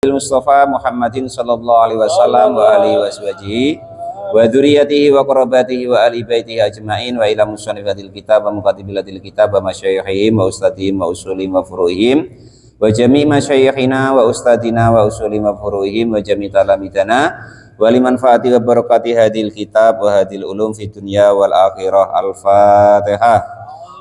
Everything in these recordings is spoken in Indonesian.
Mustafa Muhammadin sallallahu alaihi wasallam wa alihi washabihi wa dzurriyyatihi wa qarabatihi wa ali baitihi ajmain wa ila musannifatil kitab wa muqaddimatil kitab wa masyayikhihim wa ustadihim wa usulihim wa furu'ihim wa jami' masyayikhina wa ustadina wa usulihim wa furu'ihim wa jami' talamidana wa liman fa'ati wa barakati hadil kitab wa hadil ulum fi dunya wal akhirah. Al-Fatihah.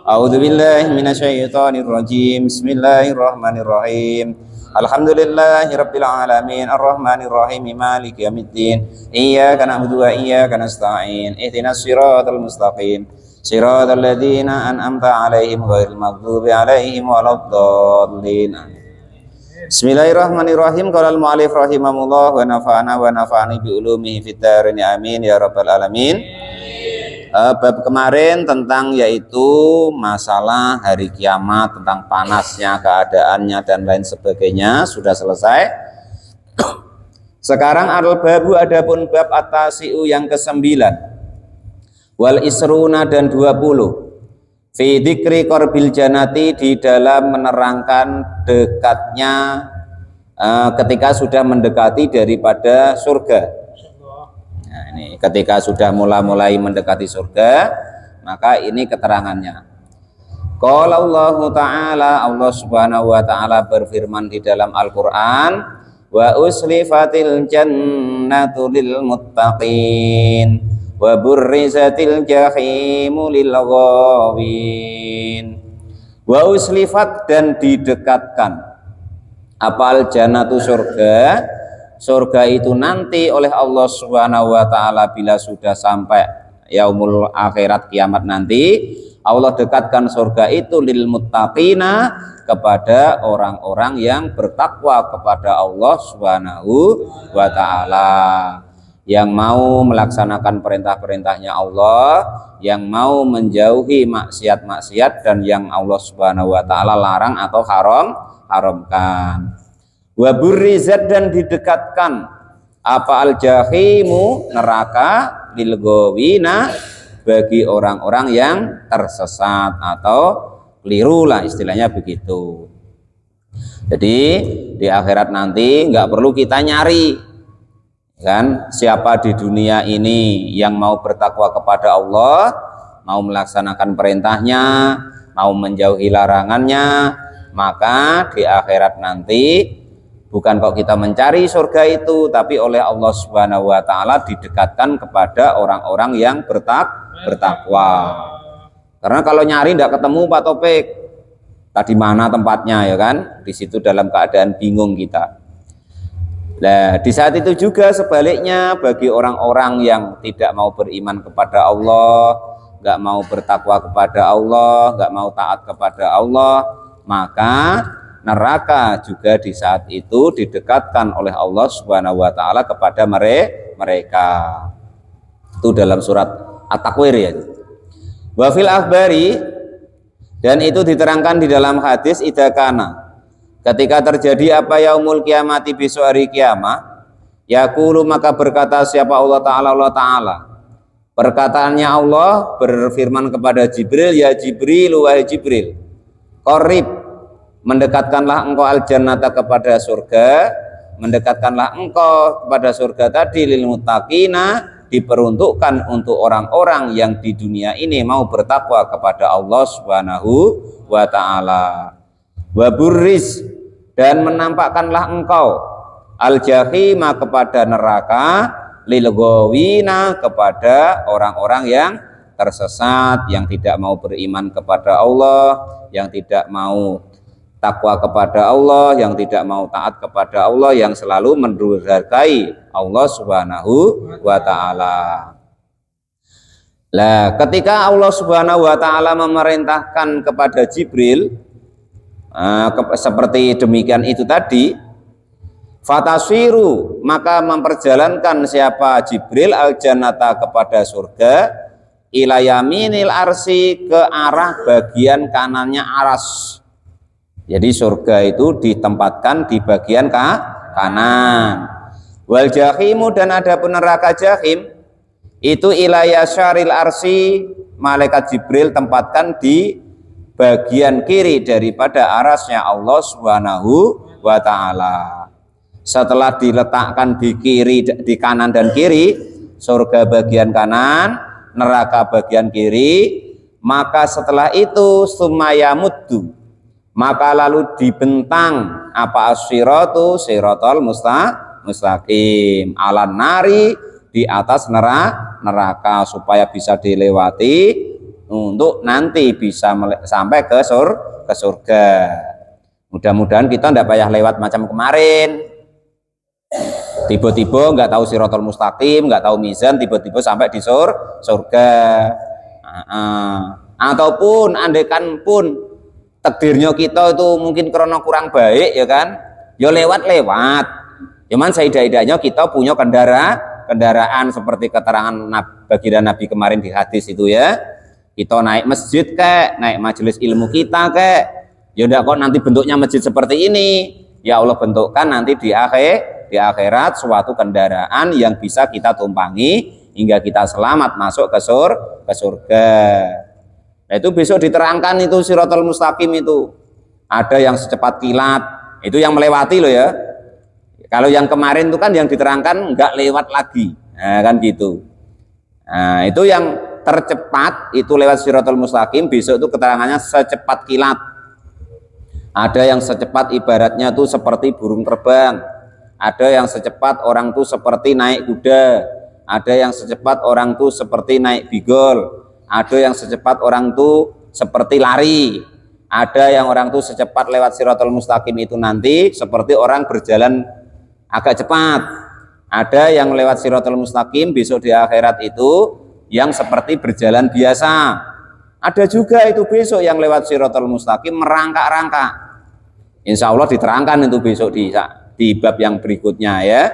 A'udzu billahi minasyaitonir rajim. Bismillahirrahmanirrahim. Alhamdulillahi rabbil alamin arrahmanir rahim maliki yaumiddin iyyaka na'budu wa iyyaka nasta'in ihdinas siratal mustaqim siratal ladzina an'amta 'alaihim ghairil maghdubi 'alaihim waladdallin. Bismillahirrahmanirrahim. Qala al-mu'allif rahimahullah wa nafa'ana wa nafa'ani bi ulumihi fid dharain amin ya rabbal alamin. Bab kemarin tentang yaitu masalah hari kiamat, tentang panasnya keadaannya dan lain sebagainya sudah selesai. Sekarang al-babu adapun bab at-tasi'u yang ke-9 wal isruna dan 20 fi dzikri qarbil janati, di dalam menerangkan dekatnya ketika sudah mendekati daripada surga. Nah, ini ketika sudah mulai mendekati surga, maka ini keterangannya. Qala Allahu ta'ala, Allah subhanahu wa ta'ala berfirman di dalam Al-Quran, wa uslifatil jannatu lil muttaqin wa burrizatil jahimu lil ghawin. Wa uslifat, dan didekatkan apal jannatu surga. Surga itu nanti oleh Allah Subhanahu wa taala bila sudah sampai yaumul akhirat, kiamat nanti, Allah dekatkan surga itu lil muttaqina, kepada orang-orang yang bertakwa kepada Allah Subhanahu wa taala, yang mau melaksanakan perintah-perintahnya Allah, yang mau menjauhi maksiat-maksiat dan yang Allah Subhanahu wa taala larang atau haramkan. Wa burrizat, dan didekatkan apa al-jahimu, neraka, lil ghawina, bagi orang-orang yang tersesat atau keliru lah istilahnya begitu. Jadi di akhirat nanti nggak perlu kita nyari kan siapa di dunia ini yang mau bertakwa kepada Allah, mau melaksanakan perintahnya, mau menjauhi larangannya, maka di akhirat nanti bukan kok kita mencari surga itu, tapi oleh Allah Subhanahu wa taala didekatkan kepada orang-orang yang bertakwa. Karena kalau nyari tidak ketemu Pak Topik, tadi mana tempatnya ya kan? Di situ dalam keadaan bingung kita. Nah, di saat itu juga sebaliknya bagi orang-orang yang tidak mau beriman kepada Allah, nggak mau bertakwa kepada Allah, nggak mau taat kepada Allah, maka neraka juga di saat itu didekatkan oleh Allah Subhanahu wa taala kepada mereka. Itu dalam surat At-Takwir ya. Wa fil akhbari, dan itu diterangkan di dalam hadis, idakana, ketika terjadi apa yaumul kiamati, besok hari kiamat, yaqulu, maka berkata siapa Allah taala, perkataannya Allah berfirman kepada Jibril, ya Jibril, wahai Jibril, qarib, mendekatkanlah engkau al-jannata, kepada surga, mendekatkanlah engkau kepada surga tadi, lil muttaqina, diperuntukkan untuk orang-orang yang di dunia ini mau bertakwa kepada Allah Subhanahu wa taala. Wa burriz, dan menampakkanlah engkau al-jahima, kepada neraka, lil ghawina, kepada orang-orang yang tersesat, yang tidak mau beriman kepada Allah, yang tidak mau takwa kepada Allah, yang tidak mau taat kepada Allah, yang selalu mendurhakai Allah Subhanahu wa taala. Lah, ketika Allah Subhanahu wa taala memerintahkan kepada Jibril seperti demikian itu tadi, fatasiru, maka memperjalankan siapa Jibril al-jannata, kepada surga, ila yaminil arsi, ke arah bagian kanannya aras. Jadi surga itu ditempatkan di bagian kanan. Wal jahimu, dan ada neraka jahim, itu ila yasyaril arsi, malaikat Jibril tempatkan di bagian kiri daripada arasnya Allah Subhanahu wa ta'ala. setelah diletakkan di kiri, di kanan dan kiri, surga bagian kanan, neraka bagian kiri, maka setelah itu sumayamuddu, maka lalu dibentang apa as-siratu, siratal mustaqim, alan nari, di atas neraka supaya bisa dilewati untuk nanti bisa sampai ke surga. Mudah-mudahan kita tidak payah lewat macam kemarin, tiba-tiba nggak tahu siratal mustaqim, nggak tahu mizan, tiba-tiba sampai di surga. Ataupun andaikan pun takdirnya kita itu mungkin karena kurang baik, ya kan, ya lewat-lewat, cuman seidah-idahnya kita punya kendaraan seperti keterangan baginda Nabi kemarin di hadis itu, ya, kita naik masjid kek, naik majelis ilmu kita kek, ya udah kok nanti bentuknya masjid seperti ini, ya Allah bentukkan nanti di akhirat suatu kendaraan yang bisa kita tumpangi hingga kita selamat masuk ke surga. Nah, itu besok diterangkan itu siratal mustaqim itu. Ada yang secepat kilat, itu yang melewati loh, ya. Kalau yang kemarin itu kan yang diterangkan nggak lewat lagi, nah, kan gitu. Nah, itu yang tercepat itu lewat siratal mustaqim, besok itu keterangannya secepat kilat. Ada yang secepat ibaratnya tuh seperti burung terbang, ada yang secepat orang tuh seperti naik kuda, ada yang secepat orang tuh seperti naik bigol, ada yang secepat orang tuh seperti lari, ada yang orang tuh secepat lewat siratal mustaqim itu nanti seperti orang berjalan agak cepat, ada yang lewat siratal mustaqim besok di akhirat itu yang seperti berjalan biasa, ada juga itu besok yang lewat siratal mustaqim merangkak-rangkak. Insya Allah diterangkan itu besok di bab yang berikutnya, ya.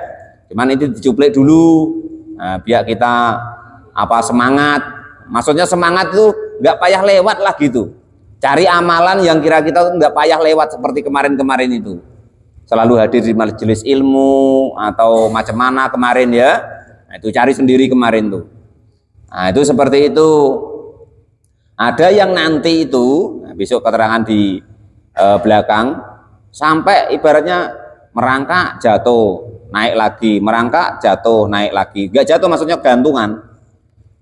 Cuman itu dicuplik dulu, nah, biar kita semangat. Maksudnya semangat itu nggak payah lewat lah gitu. Cari amalan yang kira-kira nggak payah lewat seperti kemarin-kemarin itu. Selalu hadir di majelis ilmu atau macam mana kemarin, ya. Nah, itu cari sendiri kemarin tuh. Nah, itu seperti itu. Ada yang nanti itu, nah, besok keterangan di belakang, sampai ibaratnya merangkak jatuh naik lagi, merangkak jatuh naik lagi, nggak jatuh maksudnya gantungan.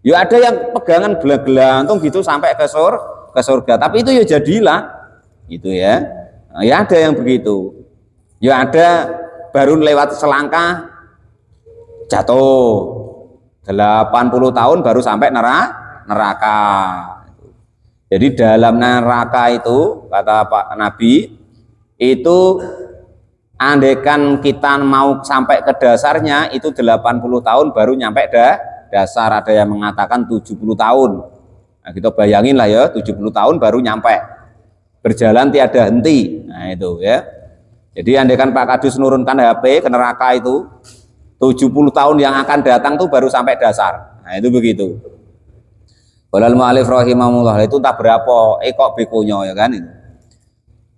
Ya ada yang pegangan gelantung gitu sampai ke surga, tapi itu ya jadilah itu, ya. Nah, ya ada yang begitu. Ya ada baru lewat selangkah jatuh 80 tahun baru sampai neraka. Jadi dalam neraka itu kata Pak Nabi itu andaikan kita mau sampai ke dasarnya itu 80 tahun baru nyampe dasar, ada yang mengatakan 70 tahun. Nah, kita bayangin lah, ya, 70 tahun baru nyampe, berjalan tiada henti. Nah, itu, ya. Jadi andaikan Pak Kadus nurunkan HP ke neraka itu 70 tahun yang akan datang tuh baru sampai dasar. Nah, itu begitu. Walal mu'alif rahimahullah, itu tak berapa kok bekonya, ya kan itu.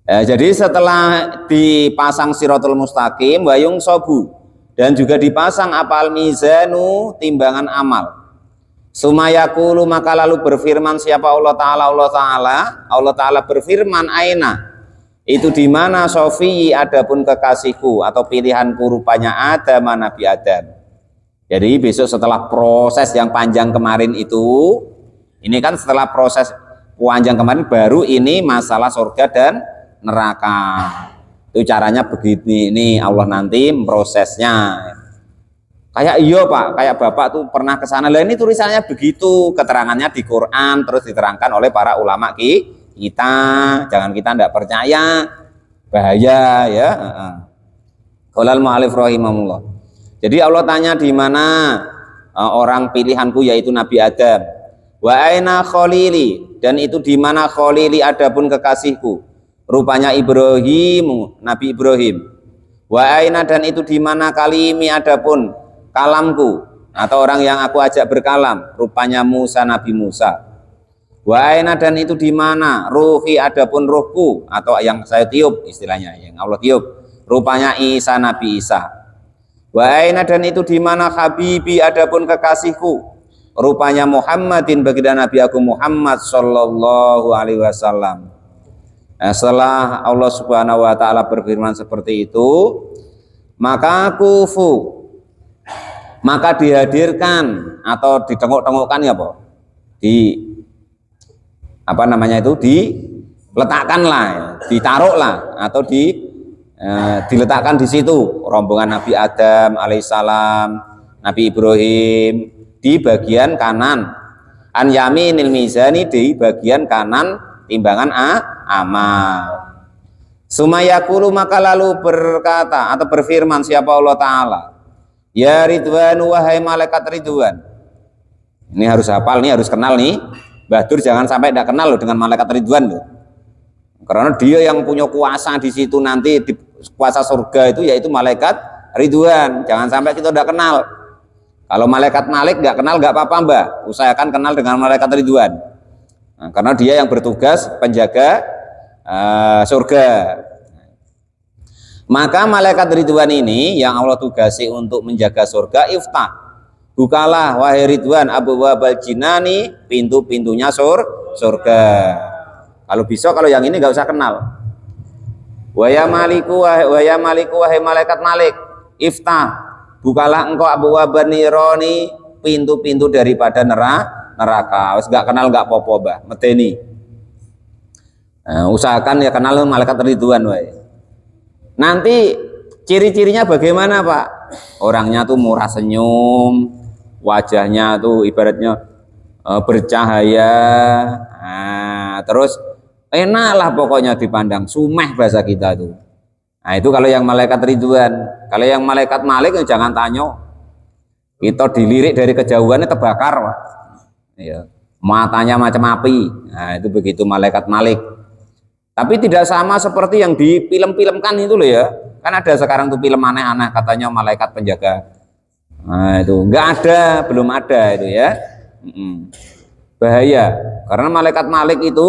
Jadi setelah dipasang siratul mustaqim wayung sobu, dan juga dipasang apal mizanu, timbangan amal, sumayakulu, maka lalu berfirman siapa Allah Ta'ala berfirman, aina, itu di mana sofi, adapun kekasihku atau pilihanku, rupanya Adam, Nabi Adam. Jadi besok setelah proses yang panjang kemarin itu, ini kan setelah proses panjang kemarin baru ini masalah surga dan neraka. Itu caranya begini, ini Allah nanti prosesnya. Kayak iya Pak, kayak Bapak tuh pernah ke sana. Lah ini tulisannya begitu, keterangannya di Quran, terus diterangkan oleh para ulama kita. Jangan kita tidak percaya, bahaya, ya. Qaulal mu'alif rahimahullah. Jadi Allah tanya di mana orang pilihanku yaitu Nabi Adam. Wa aina khalili, dan itu di mana khalili, adapun kekasihku, rupanya Ibrahim, Nabi Ibrahim. Wa aina, dan itu di mana kalimi, adapun kalamku atau orang yang aku ajak berkalam, rupanya Musa, Nabi Musa. Wa aina, dan itu di mana ruhi, adapun ruhku atau yang saya tiup, istilahnya yang Allah tiup, rupanya Isa, Nabi Isa. Wa aina, dan itu di mana habibi, adapun kekasihku, rupanya Muhammadin, baginda Nabi aku Muhammad sallallahu alaihi wasallam. Setelah Allah Subhanahu wa taala berfirman seperti itu, maka kufu, maka dihadirkan atau ditengok-tengokkan ya Pak, di apa namanya itu, diletakkanlah, ditaruhlah atau diletakkan di situ rombongan Nabi Adam alaihissalam, Nabi Ibrahim di bagian kanan, an yaminil mizani di bagian kanan timbangan amal. Sumayakulu, maka lalu berkata atau berfirman siapa Allah Ta'ala, ya Ridwan, wahai malaikat Ridwan. Ini harus hafal nih, harus kenal nih. Badur jangan sampai tidak kenal loh dengan malaikat Ridwan loh. Karena dia yang punya kuasa di situ nanti, di kuasa surga itu yaitu malaikat Ridwan. Jangan sampai kita tidak kenal. Kalau malaikat Malik nggak kenal nggak apa-apa Mbak, usahakan kenal dengan malaikat Ridwan. Nah, karena dia yang bertugas penjaga surga. Maka malaikat Ridwan ini yang Allah tugasi untuk menjaga surga, iftah, bukalah wahai Ridwan abwabal jinani, pintu-pintunya surga. Kalau bisa, kalau yang ini nggak usah kenal. Waya maliku wahai malaikat Malik, iftah, bukalah engkau abwaban nironi, pintu-pintu daripada neraka. Wis nggak kenal nggak popo Mbah, medeni. Nah, usahakan ya kenal malaikat Ridwan wae. Nanti ciri-cirinya bagaimana Pak? Orangnya tuh murah senyum, wajahnya tuh ibaratnya bercahaya, nah, terus enak lah pokoknya dipandang, sumeh bahasa kita tuh. Nah itu kalau yang malaikat Ridwan. Kalau yang malaikat Malik jangan tanya, kita dilirik dari kejauhannya terbakar Pak. Ya, matanya macam api. Nah itu begitu malaikat Malik. Tapi tidak sama seperti yang di film-filmkan itu loh ya. Kan ada sekarang tuh film aneh-aneh katanya malaikat penjaga. Nah itu enggak ada, belum ada itu ya. Bahaya. Karena malaikat Malik itu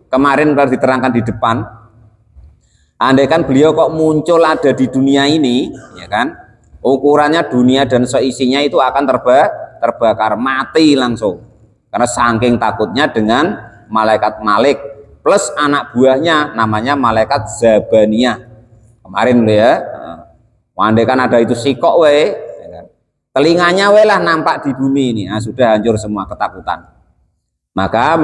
kemarin baru diterangkan di depan. Andaikan beliau kok muncul ada di dunia ini, ya kan? Ukurannya dunia dan seisinya itu akan terbakar, mati langsung. Karena saking takutnya dengan malaikat Malik. Plus anak buahnya namanya malaikat Zabaniyah. Kemarin loh ya. Andai kan ada itu sikok we, telinganya we lah nampak di bumi ini. Nah, sudah hancur semua ketakutan. Maka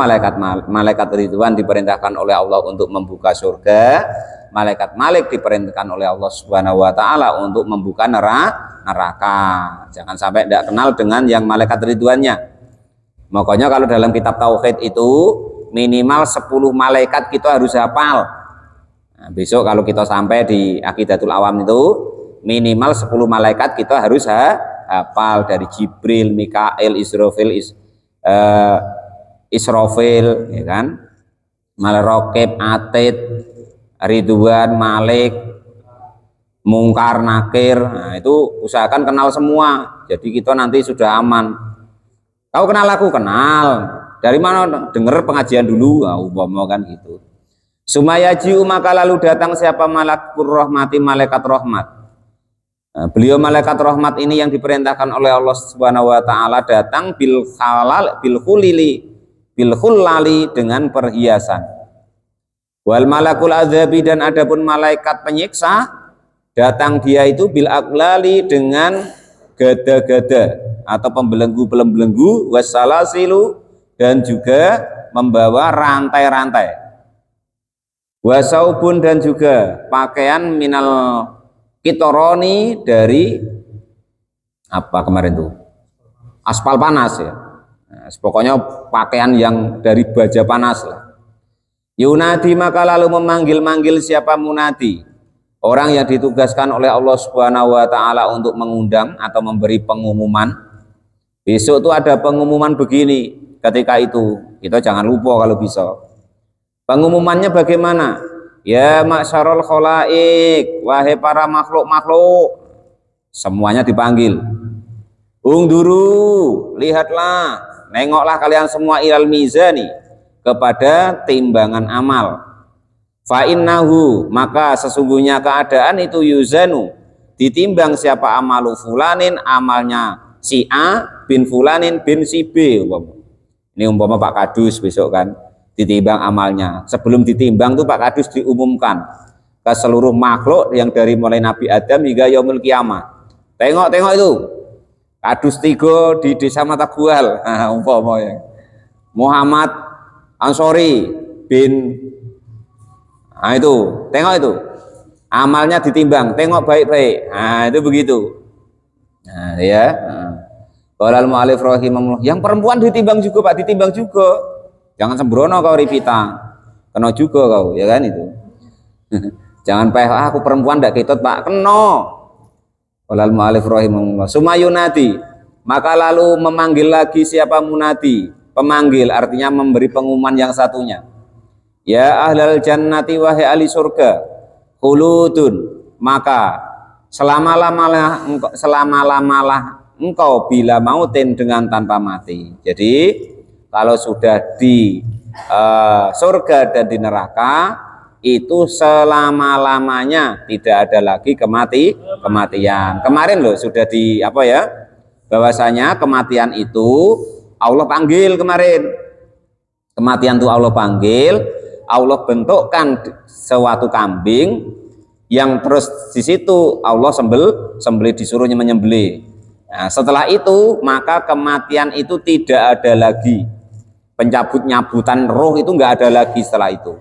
malaikat Ridwan diperintahkan oleh Allah untuk membuka surga. Malaikat Malik diperintahkan oleh Allah Subhanahu wa Ta'ala untuk membuka neraka. Jangan sampai tidak kenal dengan yang malaikat Ridwannya. Makanya kalau dalam kitab tauhid itu minimal 10 malaikat kita harus hafal. Nah, besok kalau kita sampai di Aqidatul Awam itu minimal 10 malaikat kita harus hafal, dari Jibril, Mikail, Israfil, ya kan? Malaikat Atid, Ridwan, Malik, Mungkar, Nakir. Nah, itu usahakan kenal semua. Jadi kita nanti sudah aman. Kau kenal aku? Kenal. Dari mana? Dengar pengajian dulu, umpama kan gitu. Sumayaji'u, maka lalu datang siapa malakur rahmati, malaikat rahmat. Nah, beliau malaikat rahmat ini yang diperintahkan oleh Allah Subhanahu wa Ta'ala datang bil khulali dengan perhiasan. Wal malakul azabi, dan adapun malaikat penyiksa datang dia itu bil aklali dengan gada-gada atau pembelenggu, wassalasilu, dan juga membawa rantai-rantai, wasaubun, dan juga pakaian minal kitoroni, dari apa kemarin tuh, aspal panas ya. Nah, pokoknya pakaian yang dari baja panas lah. Yunadi, maka lalu memanggil-manggil siapa munadi, orang yang ditugaskan oleh Allah Subhanahu wa Ta'ala untuk mengundang atau memberi pengumuman. Besok tuh ada pengumuman begini. Ketika itu kita jangan lupa kalau bisa. Pengumumannya bagaimana? Ya masyarul khalaik, wahai para makhluk-makhluk, semuanya dipanggil. Ungduru, lihatlah, nengoklah kalian semua ilal mizani, kepada timbangan amal. Fa innahu, maka sesungguhnya keadaan itu yuzanu, ditimbang siapa amalu fulanin, amalnya si A bin fulanin bin si B. Ini umpama Pak Kadus besok kan ditimbang amalnya. Sebelum ditimbang tuh Pak Kadus diumumkan, ke seluruh makhluk yang dari mulai Nabi Adam hingga yaumul kiamah. Tengok itu kadus tiga di desa Matagual, umpama ya. Muhammad Ansori bin, itu tengok itu amalnya ditimbang, tengok baik-baik, itu begitu. Ya. Qala al-mu'allif rahimahullah, yang perempuan ditimbang juga Pak, ditimbang juga. Jangan sembrono kau Ripita, kena juga kau, ya kan itu. Jangan aku perempuan ndak ketut Pak, kena. Qala al-mu'allif rahimahullah, sumayunati, maka lalu memanggil lagi siapa munadi, pemanggil artinya memberi pengumuman yang satunya. Ya ahlal jannati wahai ahli surga, khuludun, maka selama-lamalah engkau bila mautin dengan tanpa mati. Jadi kalau sudah di surga dan di neraka itu selama-lamanya tidak ada lagi kematian. Kemarin loh sudah di bahwasanya kematian itu Allah panggil kemarin. Kematian itu Allah panggil, Allah bentukkan suatu kambing yang terus di situ Allah sembelih, disuruhnya menyembelih. Nah, setelah itu maka kematian itu tidak ada lagi, pencabut-nyabutan roh itu nggak ada lagi setelah itu.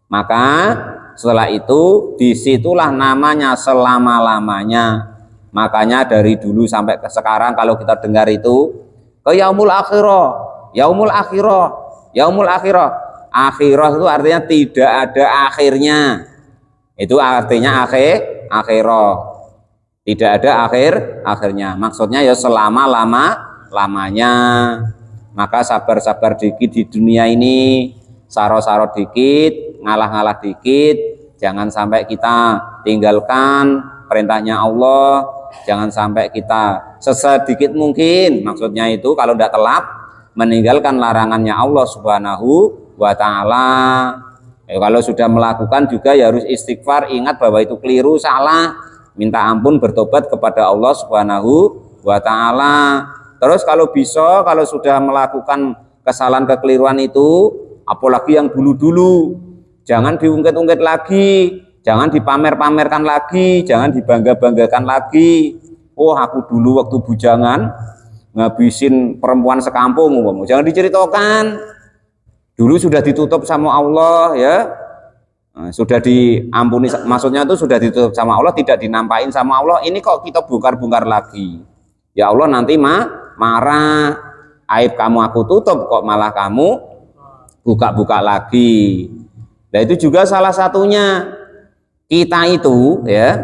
Maka setelah itu disitulah namanya selama-lamanya. Makanya dari dulu sampai ke sekarang kalau kita dengar itu ke yaumul akhirah, yaumul akhirah, yaumul akhirah. Akhirah itu artinya tidak ada akhirnya. Itu artinya akhirah. Tidak ada akhirnya. Maksudnya ya selama-lamanya. Maka sabar-sabar dikit di dunia ini, saro-saro dikit, ngalah-ngalah dikit. Jangan sampai kita tinggalkan perintahnya Allah. Jangan sampai kita sesedikit mungkin, maksudnya itu kalau tidak telap meninggalkan larangannya Allah Subhanahu wa Ta'ala. Kalau sudah melakukan juga ya harus istighfar, ingat bahwa itu keliru, salah, minta ampun, bertobat kepada Allah Subhanahu wa Ta'ala. Terus kalau bisa, kalau sudah melakukan kesalahan kekeliruan itu, apalagi yang dulu-dulu, jangan diungkit-ungkit lagi, jangan dipamer-pamerkan lagi, jangan dibangga-banggakan lagi. Oh, aku dulu waktu bujangan ngabisin perempuan sekampung, jangan diceritakan. Dulu sudah ditutup sama Allah ya. Nah, sudah diampuni, maksudnya itu sudah ditutup sama Allah, tidak dinampain sama Allah. Ini kok kita bongkar-bongkar lagi. Ya Allah nanti marah. Aib kamu aku tutup, kok malah kamu buka-buka lagi. Nah itu juga salah satunya. Kita itu ya,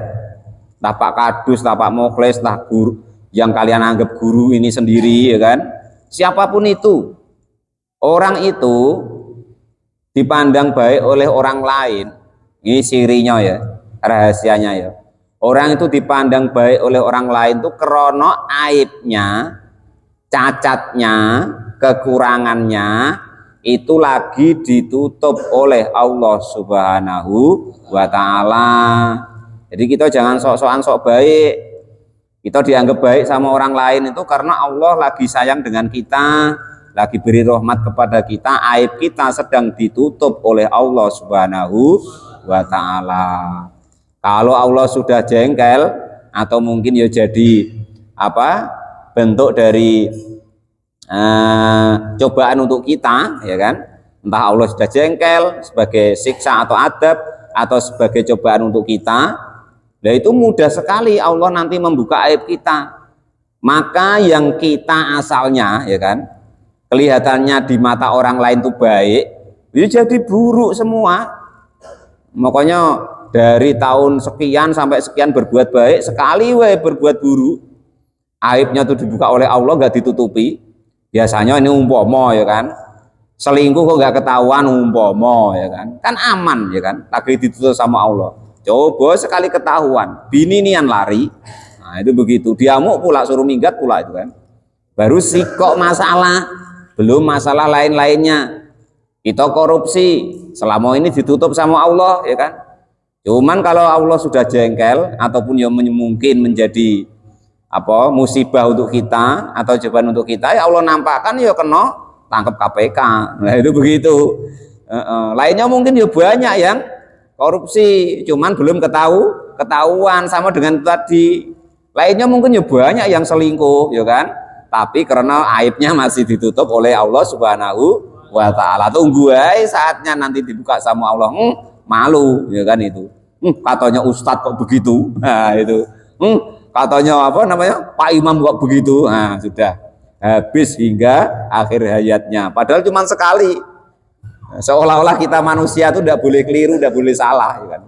tapak kadus, tapak mokles, guru yang kalian anggap guru ini sendiri ya kan. Siapapun itu, orang itu dipandang baik oleh orang lain. Ini sirinya ya, rahasianya ya. Orang itu dipandang baik oleh orang lain itu karena aibnya, cacatnya, kekurangannya itu lagi ditutup oleh Allah Subhanahu wa Ta'ala. Jadi kita jangan sok-sokan sok baik. Kita dianggap baik sama orang lain itu karena Allah lagi sayang dengan kita, lagi beri rahmat kepada kita, aib kita sedang ditutup oleh Allah Subhanahu wa Ta'ala. Kalau Allah sudah jengkel atau mungkin ya jadi bentuk dari cobaan untuk kita ya kan, entah Allah sudah jengkel sebagai siksa atau adab atau sebagai cobaan untuk kita. Nah itu mudah sekali Allah nanti membuka aib kita. Maka yang kita asalnya ya kan kelihatannya di mata orang lain itu baik, ya jadi buruk semua. Makanya dari tahun sekian sampai sekian berbuat baik, sekali berbuat buruk, aibnya itu dibuka oleh Allah, nggak ditutupi. Biasanya ini umpama ya kan, selingkuh kok nggak ketahuan umpama ya kan aman ya kan, lagi ditutup sama Allah. Coba sekali ketahuan, bini nian lari, nah itu begitu, diamuk pula, suruh minggat pula itu kan, baru sikok masalah, belum masalah lain-lainnya. Kita korupsi, selama ini ditutup sama Allah ya kan. Cuman kalau Allah sudah jengkel ataupun yang mungkin menjadi musibah untuk kita atau cobaan untuk kita, ya Allah nampakkan ya kena tangkap KPK. Nah itu begitu. Lainnya mungkin ya banyak yang korupsi, cuman belum ketahuan sama dengan tadi. Lainnya mungkin ya banyak yang selingkuh, ya kan? Tapi karena aibnya masih ditutup oleh Allah Subhanahu wa taala. Tunggu aja saatnya nanti dibuka sama Allah. Malu, ya kan itu. Katanya ustadz kok begitu. Nah, itu. Katanya apa namanya? Pak Imam kok begitu. Nah, sudah habis hingga akhir hayatnya. Padahal cuma sekali. Seolah-olah kita manusia itu tidak boleh keliru, tidak boleh salah, ya kan?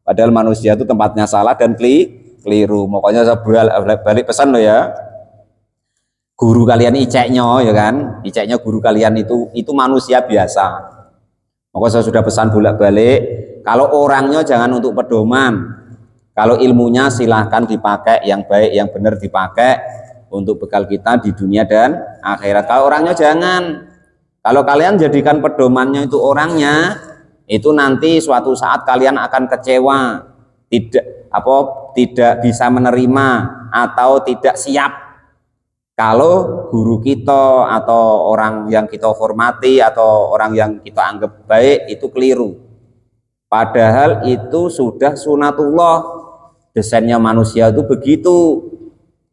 Padahal manusia itu tempatnya salah dan keliru. Makanya saya balik pesan loh ya. Guru kalian iceknya, ya kan? Iceknya guru kalian itu manusia biasa. Maka saya sudah pesan bolak-balik, kalau orangnya jangan untuk pedoman. Kalau ilmunya silahkan dipakai yang baik, yang benar dipakai untuk bekal kita di dunia dan akhirat. Kalau orangnya jangan. Kalau kalian jadikan pedomannya itu orangnya, itu nanti suatu saat kalian akan kecewa, tidak bisa menerima atau tidak siap kalau guru kita atau orang yang kita hormati atau orang yang kita anggap baik itu keliru. Padahal itu sudah sunatullah, desainnya manusia itu begitu.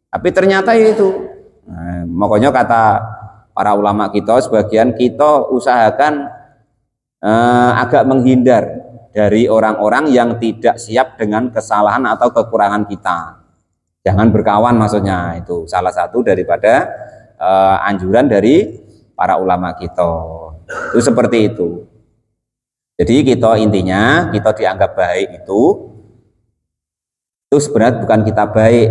Tapi ternyata itu. Nah, makanya kata para ulama kita, sebagian kita usahakan agak menghindar dari orang-orang yang tidak siap dengan kesalahan atau kekurangan kita. Jangan berkawan, maksudnya itu salah satu daripada anjuran dari para ulama kita. Itu seperti itu. Jadi kita intinya kita dianggap baik itu sebenarnya bukan kita baik,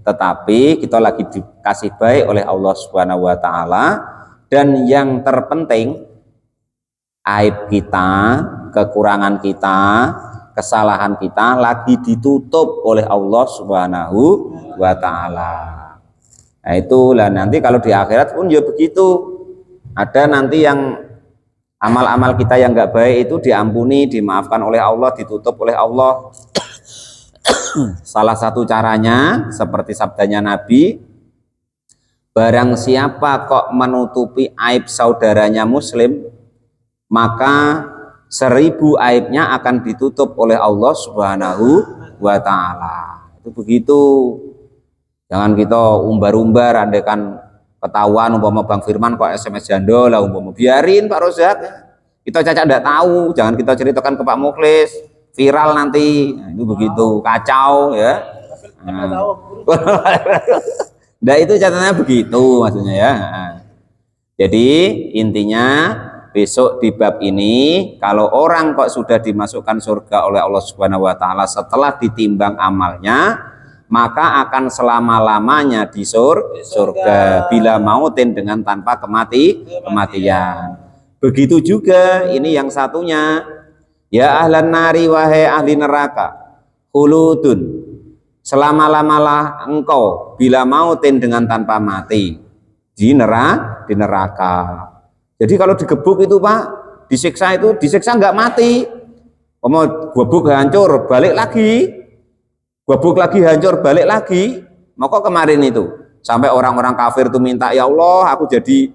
tetapi kita lagi dikasih baik oleh Allah Subhanahu wa taala, dan yang terpenting aib kita, kekurangan kita, kesalahan kita lagi ditutup oleh Allah Subhanahu wa taala. Nah, itulah nanti kalau di akhirat pun ya begitu. Ada nanti yang amal-amal kita yang enggak baik itu diampuni, dimaafkan oleh Allah, ditutup oleh Allah. Salah satu caranya seperti sabdanya Nabi, barang siapa kok menutupi aib saudaranya muslim, maka 1000 aibnya akan ditutup oleh Allah Subhanahu wa taala. Itu begitu. Jangan kita umbar-umbar, andaikan ketahuan umpama Bang Firman kok SMS jando lah, umpama biarin Pak Rozak. Kita cacat enggak tahu, jangan kita ceritakan ke Pak Mukhlis, viral nanti. Nah, itu begitu, kacau ya. Nah, itu catatannya begitu maksudnya ya. Nah, jadi intinya besok di bab ini, kalau orang kok sudah dimasukkan surga oleh Allah Subhanahu wa taala setelah ditimbang amalnya, maka akan selama-lamanya di surga bila mautin dengan tanpa kematian. Begitu juga ini yang satunya, ya ahlan nari, wahai ahli neraka, khuludun, selama-lamalah engkau bila mautin dengan tanpa mati di neraka. Jadi kalau digebuk itu Pak, disiksa nggak mati. Gebuk hancur, balik lagi. Gebuk lagi hancur, balik lagi. Maka kemarin itu sampai orang-orang kafir itu minta, ya Allah, aku jadi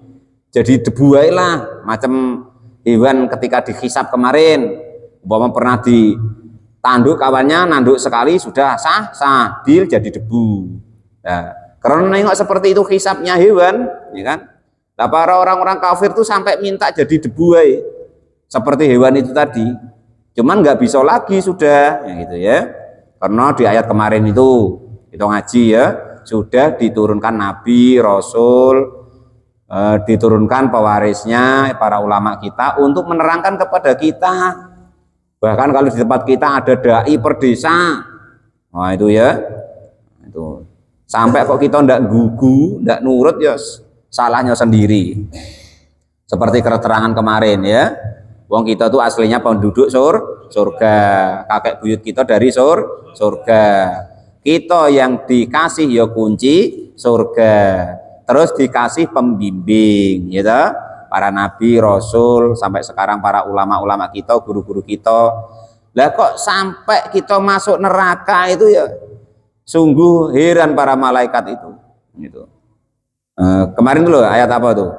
debu aja lah, macam hewan ketika dihisap kemarin. Umpama pernah ditanduk kawannya, nanduk sekali sudah sah, deal jadi debu. Nah, karena nengok seperti itu hisapnya hewan, ya kan? Nah, para orang-orang kafir itu sampai minta jadi debu aja, seperti hewan itu tadi. Cuman nggak bisa lagi sudah, ya gitu ya. Karena di ayat kemarin itu kita ngaji ya, sudah diturunkan nabi, rasul, diturunkan pewarisnya para ulama kita untuk menerangkan kepada kita. Bahkan kalau di tempat kita ada dai per desa, nah itu ya, itu sampai kok kita ndak gugu, ndak nurut ya salahnya sendiri. Seperti keterangan kemarin ya, wong kita tuh aslinya penduduk surga, kakek buyut kita dari surga. Kita yang dikasih ya kunci surga, terus dikasih pembimbing, gitu, para nabi, rasul, sampai sekarang para ulama-ulama kita, guru-guru kita. Lah kok sampai kita masuk neraka itu ya, sungguh heran para malaikat itu. Gitu. Kemarin dulu ayat apa tuh?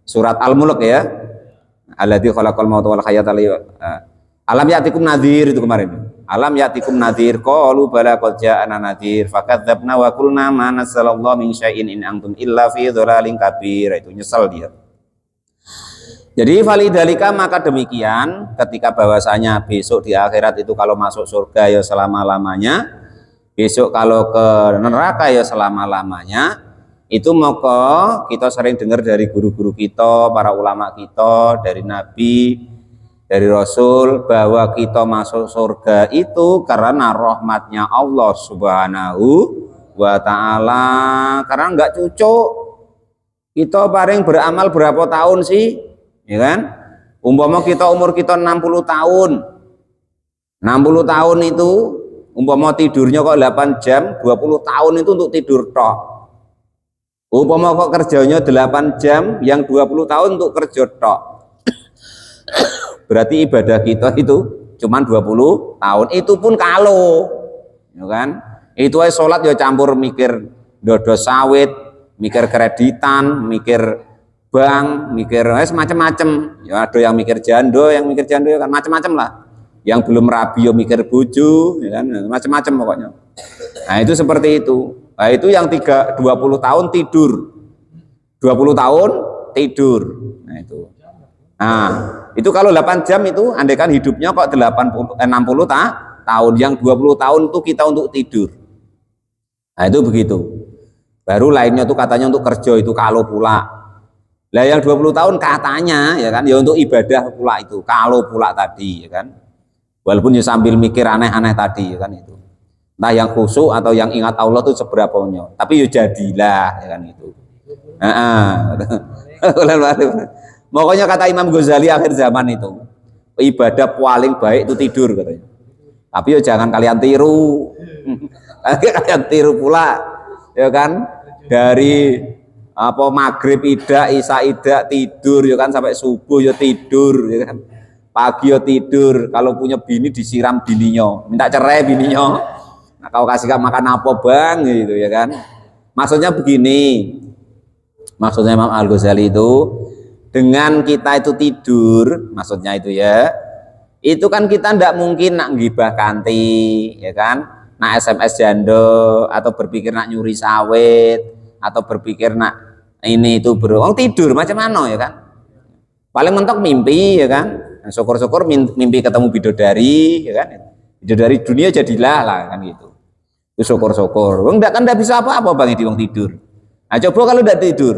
Surat Al-Mulk ya. Alladzi khalaqal mauta wal hayata Alam ya'tikum nadhir itu kemarin. Alam ya'tikum nadhir qalu bala qad ja'ana nadhir fakadzabna wa qulna ma nazzalallahu min syai'in in antum illa fi dhalalin kabir. Itu nyesal dia. Jadi validalika maka demikian ketika bahwasanya besok di akhirat itu kalau masuk surga ya selama-lamanya, besok kalau ke neraka ya selama-lamanya. Itu maka kita sering dengar dari guru-guru kita, para ulama kita, dari Nabi, dari Rasul bahwa kita masuk surga itu karena rahmatnya Allah Subhanahu wa ta'ala. Karena enggak cucuk kita paling beramal berapa tahun sih, ya kan? Umpama kita umur kita 60 tahun 60 tahun itu umpama tidurnya kok 8 jam 20 tahun itu untuk tidur tok. Umpama kok kerjanya 8 jam yang 20 tahun untuk kerja tok. Berarti ibadah kita itu cuman 20 tahun, itu pun kalau, ya kan? Itu aja sholat ya campur mikir dodo sawit, mikir kreditan, mikir bank, mikir macam-macam. Ya ada yang mikir jando ya kan macam-macam lah. Yang belum rabi ya mikir bojo, ya kan macam-macam pokoknya. Nah, itu seperti itu. Nah, itu yang 20 tahun tidur. 20 tahun tidur. Nah, itu. Nah, itu kalau 8 jam itu andaikan hidupnya kok 60 tahun, yang 20 tahun itu kita untuk tidur. Nah, itu begitu. Baru lainnya tuh katanya untuk kerja itu kalau pula. Lah yang 20 tahun katanya ya kan ya untuk ibadah pula itu, kalau pula tadi ya kan. Walaupun ya sambil mikir aneh-aneh tadi ya kan itu. Entah yang khusyuk atau yang ingat Allah tuh seberapanya, tapi ya jadilah ya kan itu. Pokoknya kata Imam Ghazali akhir zaman itu ibadah paling baik itu tidur katanya. Tapi ya jangan kalian tiru. Kalian tiru pula ya kan, dari apa maghrib isya isya tidur ya kan, sampai subuh ya tidur ya kan, pagi ya tidur. Kalau punya bini disiram bininya, minta cerai bininya. Nah, kau kasih makan apa bang gitu ya kan. Maksudnya begini, maksudnya Imam Al-Ghazali itu dengan kita itu tidur, maksudnya itu ya, itu kan kita ndak mungkin nak ngibah kanti ya kan, nak SMS jando, atau berpikir nak nyuri sawit, atau berpikir nak ini itu beruang tidur macam mana ya kan. Paling mentok mimpi ya kan. Nah, syukur-syukur mimpi ketemu bidodari ya kan, bidodari dunia jadilah lah kan gitu. Itu syukur-syukur. Wong ndak kan ndak bisa apa-apa bang di wong tidur. Nah coba kalau ndak tidur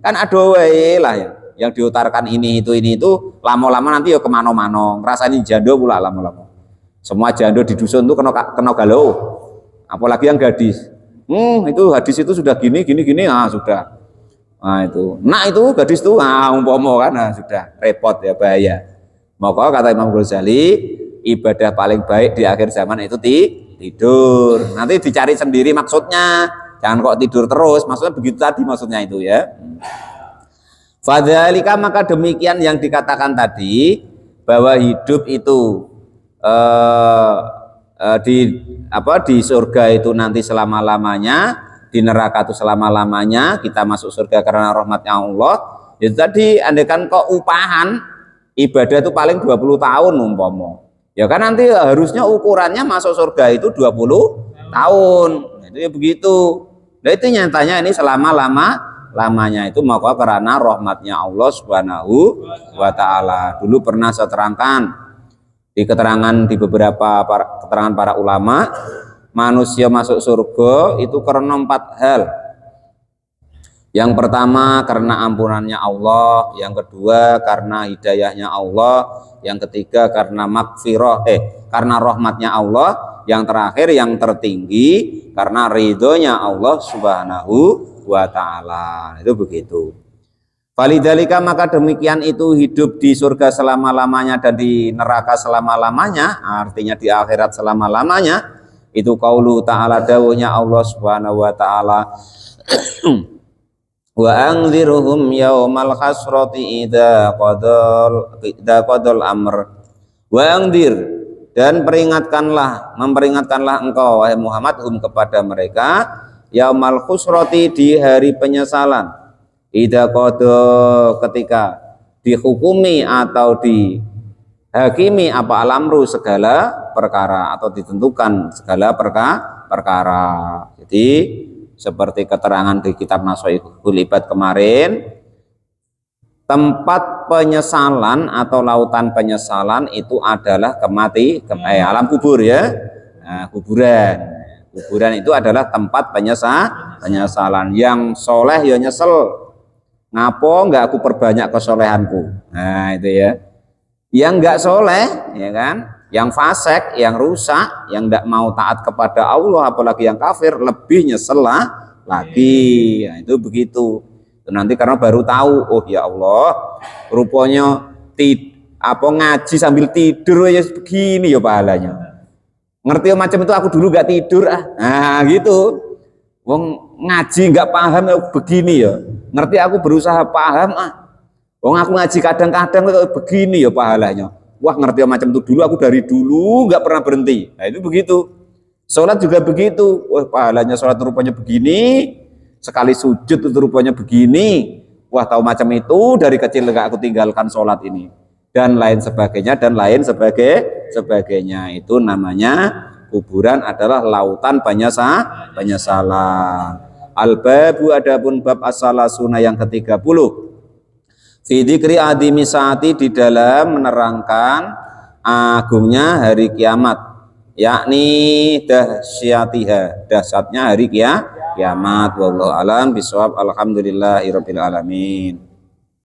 kan ada wae lah ya yang diutarkan ini itu lama-lama nanti ya kemana-mana ngerasain jando pula lama-lama. Semua jando di dusun tuh kena galau, apalagi yang gadis. Itu hadis itu sudah gini sudah. Nah itu gadis tuh umpama kan sudah repot ya, bahaya. Maka kata Imam Ghazali ibadah paling baik di akhir zaman itu tidur. Nanti dicari sendiri maksudnya, jangan kok tidur terus, maksudnya begitu tadi maksudnya itu ya. Fadzalika maka demikian yang dikatakan tadi, bahwa hidup itu di surga itu nanti selama-lamanya, di neraka itu selama-lamanya, kita masuk surga karena rahmatnya Allah. Itu tadi andaikan kok upahan ibadah itu paling 20 tahun umpama. Ya kan nanti harusnya ukurannya masuk surga itu 20 tahun. Itu ya begitu. Nah itu nyatanya ini selama-lamanya itu maka karena rahmatnya Allah Subhanahu wa ta'ala. Dulu pernah saya terangkan di keterangan di beberapa keterangan para ulama, manusia masuk surga itu karena 4 hal. Yang pertama karena ampunannya Allah, yang kedua karena hidayahnya Allah, yang ketiga karena karena rahmatnya Allah, yang terakhir yang tertinggi karena ridhonya Allah Subhanahu wa ta'ala. Itu begitu. Validalika maka demikian itu hidup di surga selama-lamanya dan di neraka selama-lamanya, artinya di akhirat selama-lamanya. Itu qaulu ta'ala, dawuhnya Allah Subhanahu wa ta'ala. Wa anzirhum yaumal hasrati idza qadal amr. Wa anzir, dan memperingatkanlah engkau wahai Muhammad kepada mereka yaumal khusrati, di hari penyesalan, idza qada, ketika dihukumi atau di hakimi apa alamru segala perkara atau ditentukan segala perkara. Jadi seperti keterangan di kitab Nashihul Ibad kemarin, tempat penyesalan atau lautan penyesalan itu adalah alam kubur ya. Nah, kuburan itu adalah tempat penyesalan. Yang soleh ya nyesel, ngapo enggak aku perbanyak kesolehanku. Nah itu ya. Yang enggak soleh ya kan, yang fasik, yang rusak, yang enggak mau taat kepada Allah, apalagi yang kafir, lebih nyesel lagi. Nah, itu begitu. Nanti karena baru tahu, oh ya Allah, rupanya ngaji sambil tidur ya begini ya pahalanya. Ngerti macam itu aku dulu gak tidur nah gitu. Wong ngaji gak paham ya begini ya. Ngerti aku berusaha paham wong aku ngaji kadang-kadang begini ya pahalanya. Wah ngerti macam itu dulu, aku dari dulu gak pernah berhenti. Nah itu begitu. Sholat juga begitu. Wah pahalanya sholat rupanya begini. Sekali sujud itu rupanya begini. Wah tahu macam itu dari kecil gak aku tinggalkan sholat ini. Dan lain sebagainya, sebagainya. Itu namanya kuburan adalah lautan penyesalan. Al-babu adapun bab as-salasuna yang ke-30. Fi dzikri adimi saati, di dalam menerangkan agungnya hari kiamat, yakni dahsyatnya hari kiamat. Wallahu alam bisawab. Alhamdulillahirabbil alamin.